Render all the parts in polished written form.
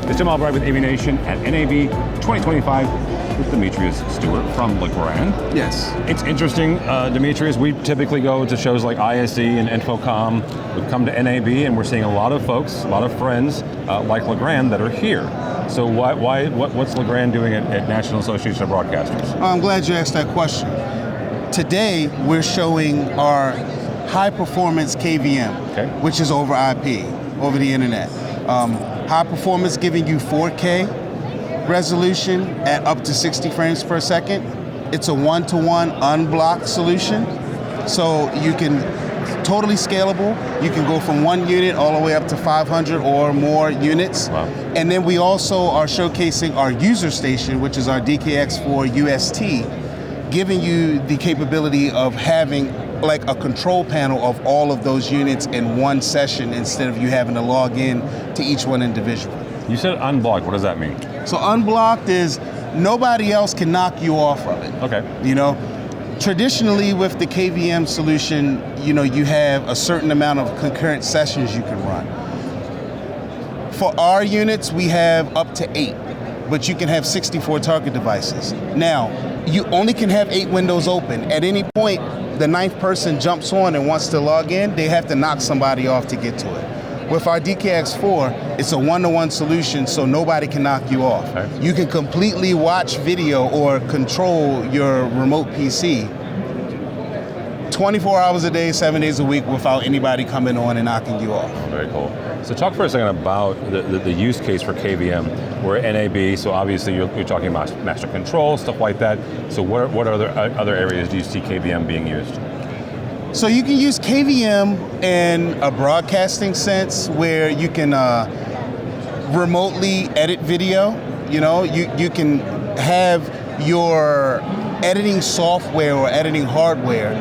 It's Tim Albright with AVNation at NAB 2025 with Demetrius Stewart from Legrand. Yes. It's interesting, Demetrius, we typically go to shows like ISE and Infocom. We've come to NAB and we're seeing a lot of folks, a lot of friends like Legrand that are here. So what's Legrand doing at National Association of Broadcasters? I'm glad you asked that question. Today, we're showing our high performance KVM, which is over IP, over the internet. High performance giving you 4K resolution at up to 60 frames per second. It's a one-to-one unblocked solution. So you can, totally scalable. You can go from 1 unit all the way up to 500 or more units. Wow. And then we also are showcasing our user station, which is our DKX4 UST, giving you the capability of having like a control panel of all of those units in one session instead of you having to log in to each one individually. You said unblocked, what does that mean? So unblocked is nobody else can knock you off of it. Okay. You know, traditionally with the KVM solution, you know, you have a certain amount of concurrent sessions you can run. For our units, we have up to 8, but you can have 64 target devices. Now, you only can have 8 windows open. At any point, the 9th person jumps on and wants to log in, they have to knock somebody off to get to it. With our DKX4, it's a one-to-one solution, so nobody can knock you off. Okay. You can completely watch video or control your remote PC 24 hours a day, 7 days a week without anybody coming on and knocking you off. Very cool. So talk for a second about the use case for KVM. We're at NAB, so obviously you're talking about master control, stuff like that. So what other areas do you see KVM being used? So you can use KVM in a broadcasting sense where you can remotely edit video. You know, you can have your editing software or editing hardware,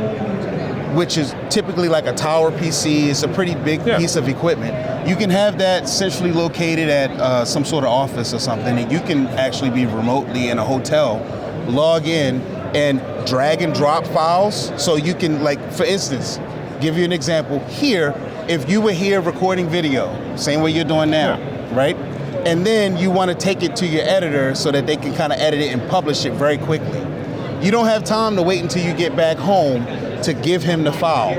which is typically like a tower PC. It's a pretty big piece of equipment. You can have that centrally located at some sort of office or something, and you can actually be remotely in a hotel, log in, and drag and drop files. So you can, like, for instance, give you an example. Here, if you were here recording video, same way you're doing now, right? And then you want to take it to your editor so that they can kind of edit it and publish it very quickly. You don't have time to wait until you get back home to give him the file.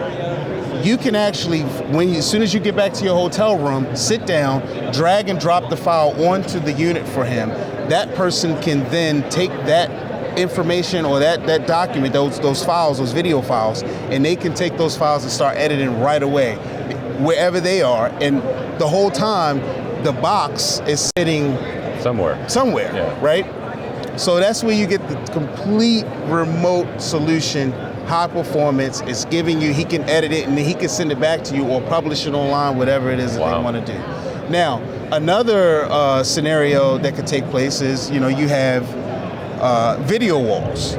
You can actually, as soon as you get back to your hotel room, sit down, drag and drop the file onto the unit for him. That person can then take that information or that document, those files, those video files, and they can take those files and start editing right away, wherever they are. And the whole time, the box is sitting somewhere, right? So that's where you get the complete remote solution, high performance. It's giving you, he can edit it and then he can send it back to you or publish it online, whatever it is that they want to do. Now, another scenario that could take place is, you know, you have video walls.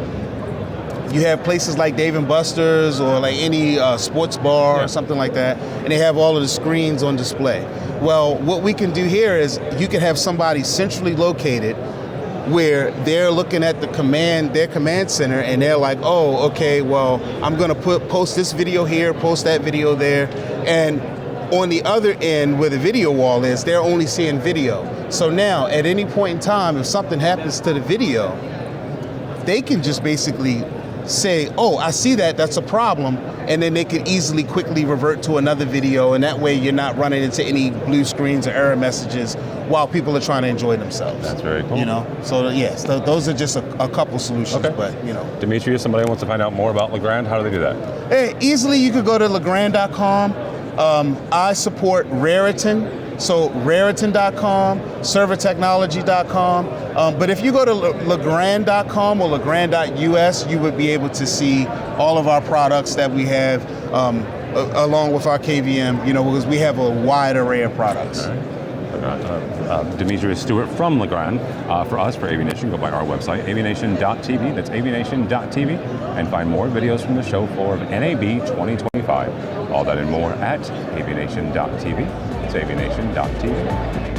You have places like Dave & Buster's or like any sports bar or something like that, and they have all of the screens on display. Well, what we can do here is you can have somebody centrally located where they're looking at their command center, and they're like, oh, okay, well, I'm gonna post this video here, post that video there, and on the other end where the video wall is, they're only seeing video. So now, at any point in time, if something happens to the video, they can just basically say, oh, I see that, that's a problem, and then they can easily quickly revert to another video, and that way you're not running into any blue screens or error messages while people are trying to enjoy themselves. That's very cool. You know, so yes, those are just a couple solutions, but you know. Demetrius, somebody wants to find out more about Legrand, how do they do that? Hey, easily you could go to Legrand.com. I support Raritan. So Raritan.com, servertechnology.com, but if you go to Legrand.com or Legrand.us, you would be able to see all of our products that we have along with our KVM, you know, because we have a wide array of products. All right. Demetrius Stewart from Legrand. For us, for AVNation, go by our website, avnation.tv, that's avnation.tv, and find more videos from the show floor of NAB 2025. All that and more at avnation.tv. It's avnation.tv.